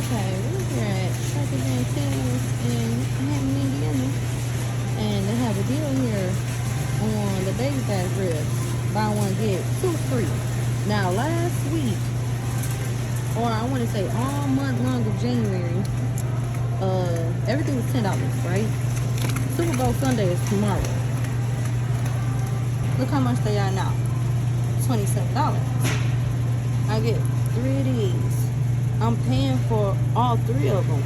Okay, we're here at Turkey and Sales in Hammond, Indiana. And they have a deal here on the baby back ribs. Buy one, get two free. Now, last week, or I want to say all month long of January, everything was $10, right? Super Bowl Sunday is tomorrow. Look how much they are now. $27. I get 3 of these. I'm paying for all 3 of them.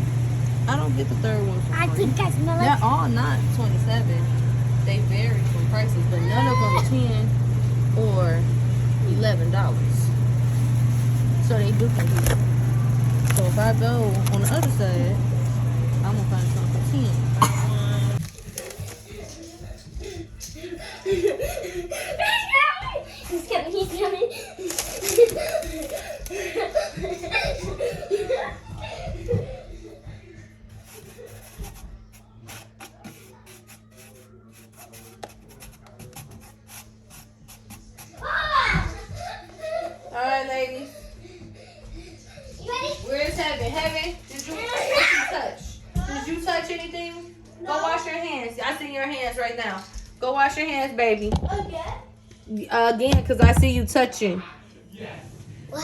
I don't get the third one for free. I think I smell it. They're all not 27. They vary from prices, but none of them are 10 or $11. So they do compete. So if I go on the other side, I'm gonna find something for 10. He's coming, he's coming. Alright, ladies. You ready? Where's Heaven? Heaven, what you touch? Did you touch anything? No. Go wash your hands. I see your hands right now. Go wash your hands, baby. Okay. Again, because I see you touching. Wow.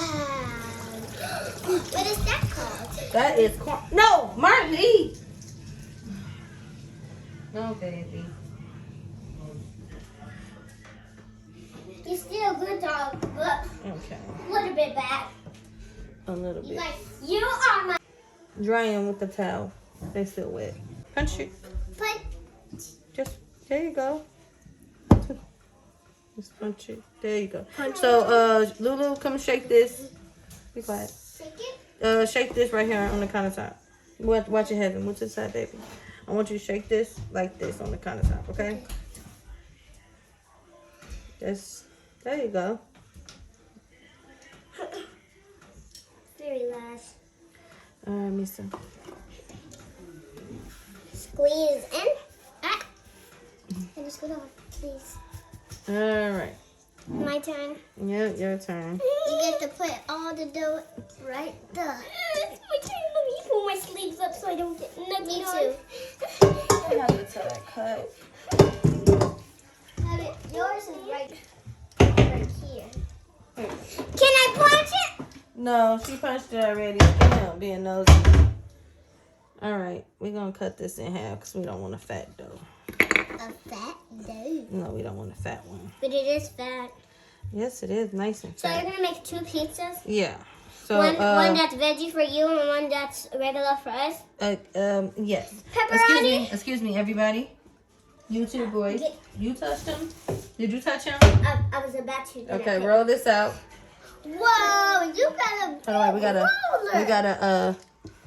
What is that called? That is corn. No, Martin, eat. No, baby. You're still a good dog, but Okay. a little bit bad. A little bit. Like, you are my Dry them with the towel. They still wet. Punch it. but Just, there you go. Just punch it. There you go. So, Lulu, come shake this. Be quiet. shake it. Shake this right here on the countertop. Watch your Heaven. What's inside, baby? I want you to shake this like this on the countertop, okay? Just, there you go. Very last. Misa. Squeeze in. Ah. And just go down, please. All right. My turn. Yep, your turn. You get to put all the dough right there. It's my turn. Let me pull my sleeves up so I don't get nothing. Me too. I have to tell that cut. Have it. Yours is right here. Can I punch it? No, she punched it already. Damn, being nosy. All right, we're gonna cut this in half because we don't want a fat dough. A fat dough. No, we don't want a fat one. But it is fat. Yes, it is nice and So fat. you're gonna make 2 pizzas? Yeah. So One that's veggie for you and one that's regular for us? yes. Pepperoni? Excuse me, everybody. You two boys. Get- You touched him? Did you touch him? I was about to. then I Okay, couldn't. roll this out. Whoa, you got a Hold on, we gotta roller.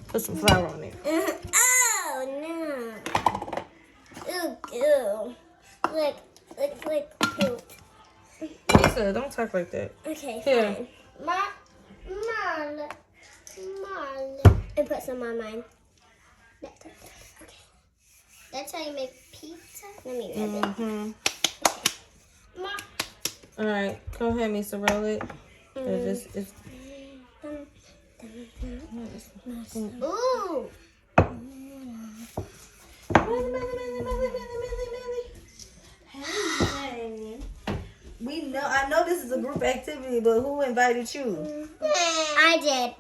put some flour on it. Oh no. Ooh, ew. Like poop. Lisa, don't talk like that. Okay, Here. fine. Marla. And put some on mine. Okay. That's how you make pizza? Let me grab it. Mm-hmm. Ma- All right, go ahead, Misa, roll it. It's Ooh. We know. I know this is a group activity, but who invited you? I did.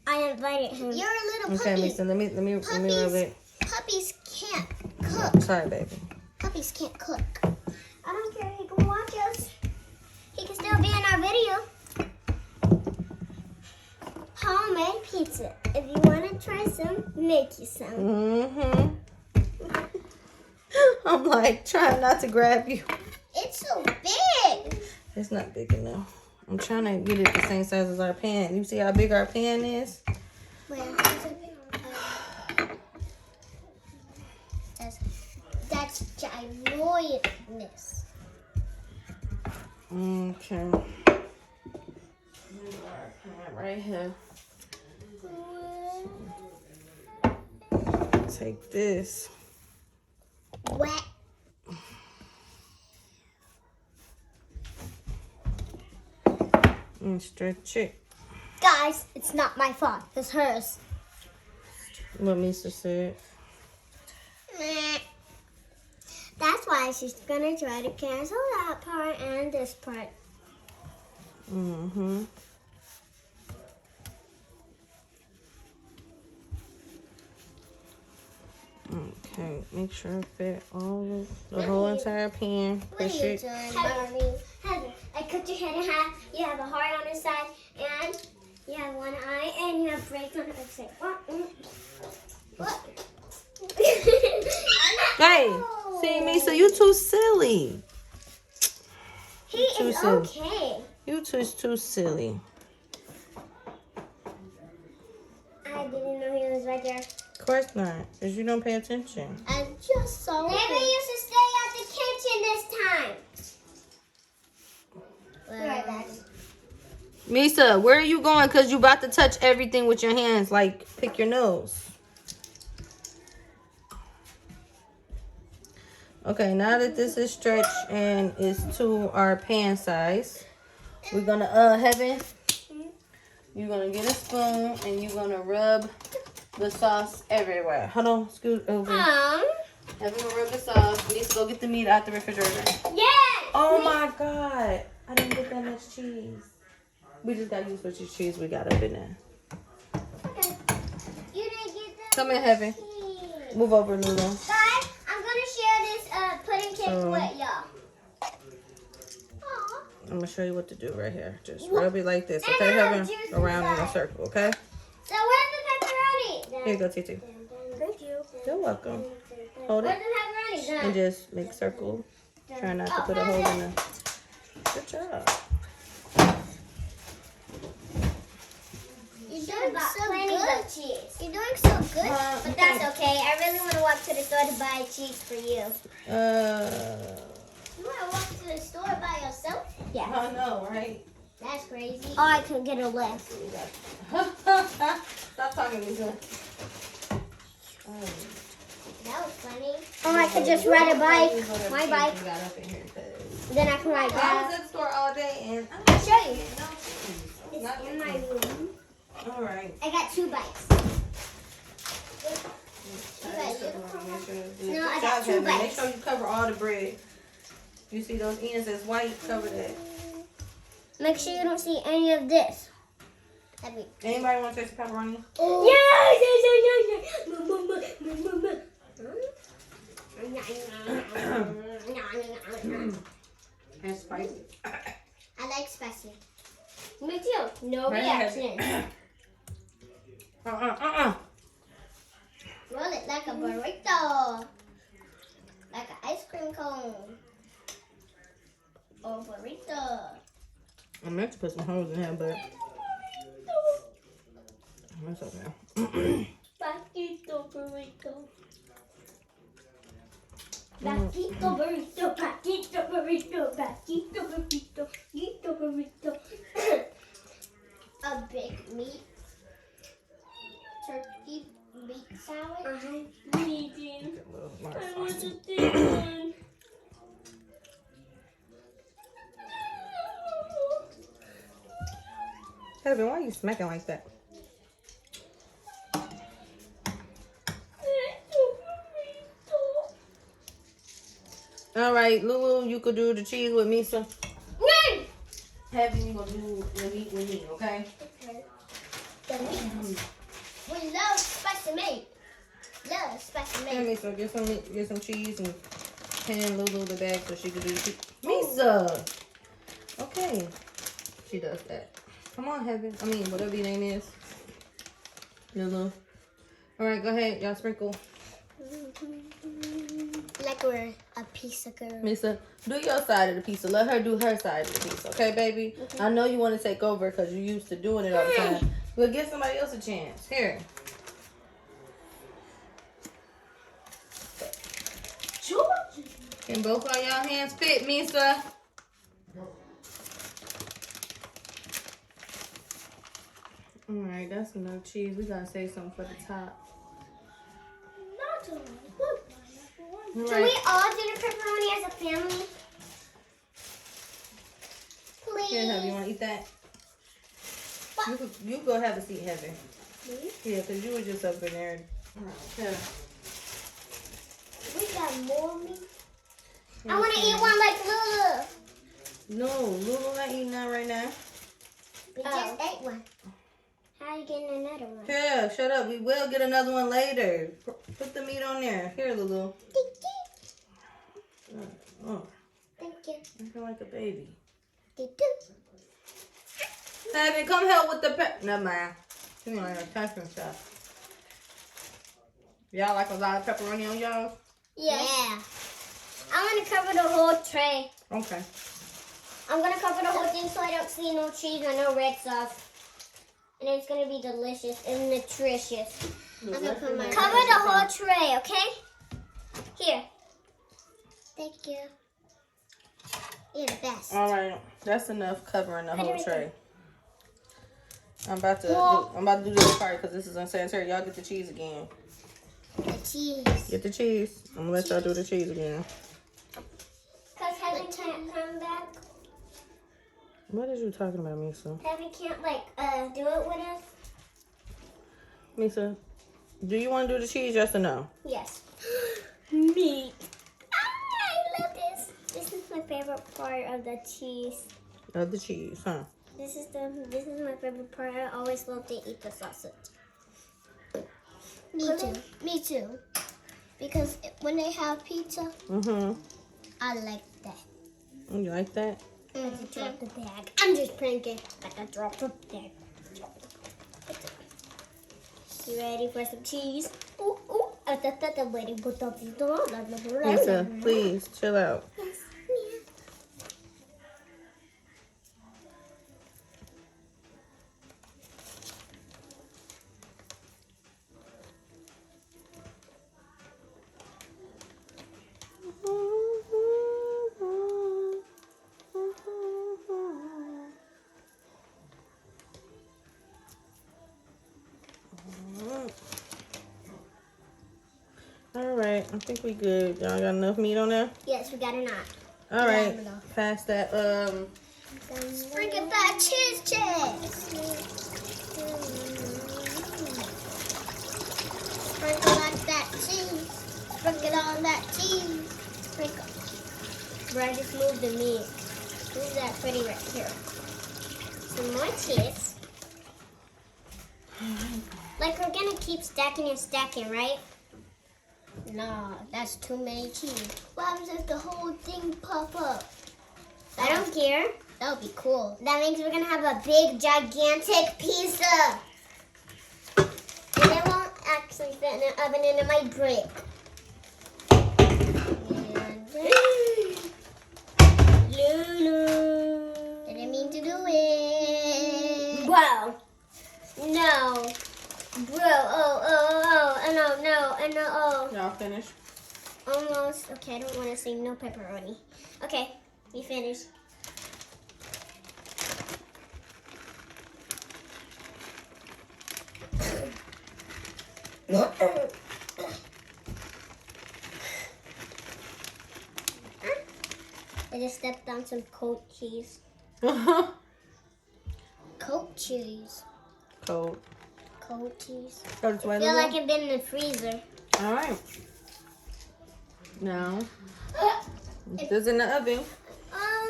I invited him. You're a little Okay, puppy. Misa, let me roll it. Puppies can't cook. Sorry, baby. Puppies can't cook. I don't care. He can watch us. He can still be in our video. Homemade pizza. If you want to try some, make you some. Mm-hmm. I'm like trying not to grab you. It's so big. It's not big enough. I'm trying to get it the same size as our pan. You see how big our pan is? Where? That's ginormous. Okay. Right here. Take this. Wet. And stretch it. Guys, it's not my fault. It's hers. What Misa said. Meh. That's why she's gonna try to cancel that part and this part. Mm-hmm. Okay, make sure it fit all of the whole entire pan. What are Push you it. doing, Mommy? Heather, I cut your head in half. You have a heart on the side, and you have one eye, and you have breaks on the other side. What? Hey, see Misa, you too silly. He Too is silly. okay. You too silly. I didn't know he was right there. Of course not, because you don't pay attention. I just saw him. Maybe you should stay at the kitchen this time. Be right back. Misa, where are you going? Because you about to touch everything with your hands. Like, pick your nose. Okay, now that this is stretched and is to our pan size, we're going to, Heaven, you're going to get a spoon and you're going to rub the sauce everywhere. Hold on, scoot over. Heaven will rub the sauce. Misa, go get the meat out the refrigerator. Yes! Oh my God. I didn't get that much cheese. We just got to use which cheese we got up in there. Okay. You didn't get that. Come in, Heaven. cheese. Move over, Lulu. Guys, I'm going to share this pudding cake with y'all. Aw. I'm going to show you what to do right here. Just rub it like this, okay, Heaven? Around in a circle, okay? So where's the pepperoni? Here you go, Titi. Thank you. You're welcome. Hold Where's it the pepperoni? and just make a circle. Try not to put a hole in the... Good job. You're doing so good. Cheese. You're doing so good, but that's okay. I really want to walk to the store to buy cheese for you. You want to walk to the store by yourself? Yeah. I know, right? That's crazy. Or I could get a lift. Stop talking to me, son. That was funny. Or I could just ride a bike. My bike. Got up in here, Then I can ride I that. was at the store all day and I'll show you. It's not In my room. all right. I got 2 bikes. No, I got 2 Make bites. sure you cover all the bread. You see those ends that's white? Cover that. Make sure you don't see any of this. Anybody want to taste the pepperoni? That's spicy. I like spicy. Me too. No Right. reaction. Uh-uh. Roll it like a burrito. Like an ice cream cone. Or burrito. I meant to put some holes in there, but that's okay. Paquito burrito. Paquito burrito. Paquito burrito. Paquito burrito. Paquito burrito. A big meat. Turkey meat salad. Medium. Get a little more I want sauce. the thick one. Kevin, why are you smacking like that? All right, Lulu, you could do the cheese with me, so Heaven, you gonna do the meat with me, okay? The meat. We love spicy meat. Love spicy Hey, meat. Misa, get some cheese and hand Lulu the bag so she can do the cheese. Misa! Okay. She does that. Come on, Heaven. I mean, whatever your name is. Lulu. All right, go ahead. Y'all sprinkle. Like we're a piece of girl. Misa, do your side of the pizza. Let her do her side of the pizza. Okay, baby? I know you want to take over because you're used to doing it all the time. But give somebody else a chance. Here. Can both of y'all hands fit, Misa? Alright, that's enough cheese. We gotta save something for the top. Can we all do the pepperoni as a family? Here, Hubby, you Please. wanna eat that? Why You go have a seat, Heather. Me? Yeah, because you were just up in there. Yeah. We got more meat. I want to eat one like Lulu. No, Lulu not eating that right now. We just ate one. How are you getting another one? Yeah, shut up. We will get another one later. Put the meat on there. Here, Lulu. Thank you. Oh, Thank you. you feel like a baby. Thank you. Heaven, come help with the Never mind. You know, like touching stuff. Y'all like a lot of pepperoni on y'all? Yeah. I'm going to cover the whole tray. Okay. I'm going to cover the whole thing so I don't see no cheese or no red sauce. And it's going to be delicious and nutritious. I'm going to put my... Cover the whole tray, okay? Here. Thank you. You're the best. All right. That's enough covering the whole tray. I'm about to do this part because this is unsanitary. Y'all get the cheese again. The cheese. Get the cheese. I'm gonna let y'all do the cheese again. Cause Heaven can't come back. What are you talking about, Misa? Heaven can't do it with us. Misa, do you want to do the cheese? Yes or no? Yes. Meat. I love this. This is my favorite part of the cheese. Of the cheese, huh? This is my favorite part. I always love to eat the sausage. Me too. Me too. Because when they have pizza, I like that. You like that? I just dropped the bag. I'm just pranking. Like I dropped the bag. You ready for some cheese? Ooh, ooh. Lisa, please chill out. Yes. All right, I think we good. Y'all got enough meat on there? Yes, we got enough. All right, pass that. Sprinkle that cheese chips. Sprinkle on that cheese. Sprinkle on that cheese. Sprinkle. Bro, I just moved the meat. This is that pretty right here. Some more cheese. Like we're gonna keep stacking and stacking, right? No, that's too many cheese. What happens if the whole thing pop up? I don't care. That would be cool. That means we're gonna have a big, gigantic pizza. And it won't actually fit in the oven and it might break. And Lulu. Didn't mean to do it. Bro. No. Bro. No. Y'all finished? Almost. Okay, I don't want to say no pepperoni. Okay, we finished. I just stepped on some coat cheese. Coat cheese. Cold. Coat cheese. Go this way, I feel Lulu. like I've been in the freezer. All right. Now, this is in the oven.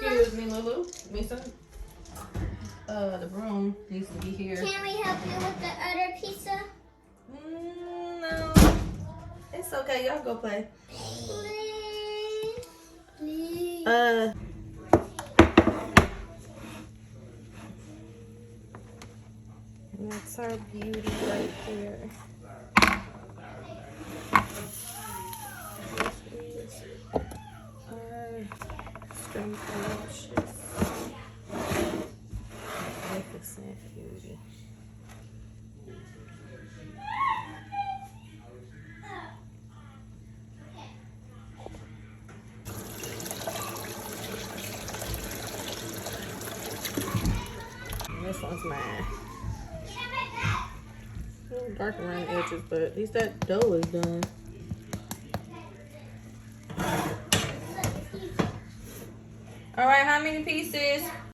Excuse me, Lulu. Misa. The broom needs to be here. Can we help you with the other pizza? No. It's okay. Y'all go play. Please. Please. That's our beauty right here. This is our scrumptious, magnificent beauty. And this one's mine. A little dark around the edges, but at least that dough is done. All right, how many pieces?